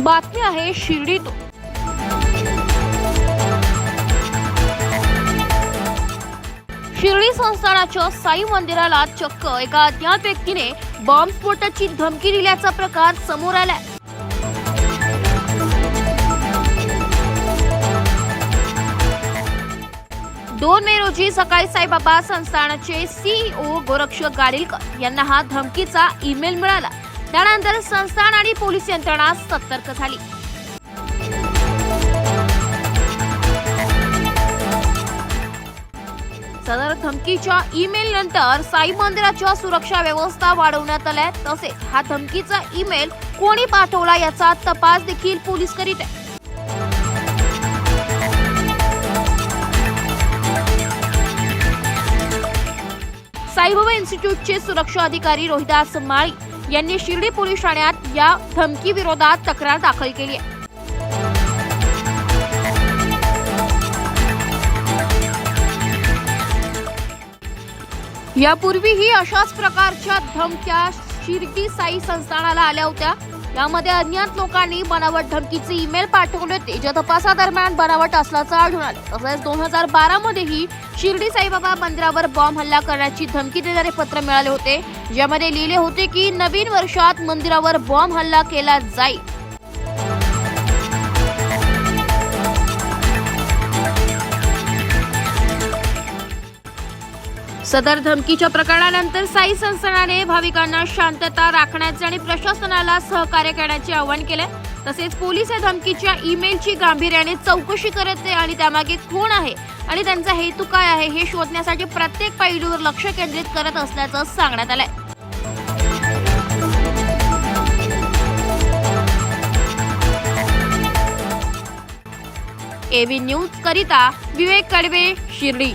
बातमी आहे शिर्डीतून। शिर्डी संस्थानाच्या साई मंदिराला चक्क एका अज्ञात व्यक्तीने बॉम्बस्फोटाची धमकी दिल्याचा प्रकार समोर आलाय। 2 मे रोजी सकाळी साईबाबा संस्थानाचे सीईओ गोरक्ष गाडीलकर यांना हा धमकीचा ईमेल मिळाला। त्यानंतर संस्थान आणि पोलीस यंत्रणा सतर्क झाली। सदर धमकीच्या ईमेल नंतर साई मंदिराच्या सुरक्षा व्यवस्था वाढवण्यात आल्या। तसेच हा धमकीचा ईमेल कोणी पाठवला याचा तपास देखील पोलीस करीत आहेत। साईबाबा इन्स्टिट्यूटचे सुरक्षा अधिकारी रोहिदास माळी यांनी शिर्डी पोलीस ठाण्यात या धमकी विरोधात तक्रार दाखल केली आहे। यापूर्वीही अशाच प्रकारच्या धमक्या शिर्डी साई संस्थानाला आल्या होत्या। यामध्ये अज्ञात लोकांनी बनावट धमकीचे ईमेल पाठवले होते, जे तपासादरम्यान बनावट असल्याचं आढळून आलं। तसेच 2012 मध्येही शिर्डी साईबाबा मंदिरावर बॉम्ब हल्ला करण्याची धमकी देणारे पत्र मिळाले होते, ज्यामध्ये लिहिले होते की नवीन वर्षात मंदिरावर बॉम्ब हल्ला केला जाईल। सदर धमकीच्या प्रकरणानंतर साई संस्थानाने भाविकांना शांतता राखण्याचे आणि प्रशासनाला सहकार्य करण्याचे आवाहन केले। तसेच पोलीस या धमकीच्या ईमेलची गांभीर्याने चौकशी करत आहे आणि त्यामागे कोण आहे आणि त्यांचा हेतू काय आहे हे शोधण्यासाठी प्रत्येक पैलूवर लक्ष केंद्रित करत असल्याचं सांगण्यात आलंय। एबी न्यूज करिता विवेक कडवे, शिर्डी।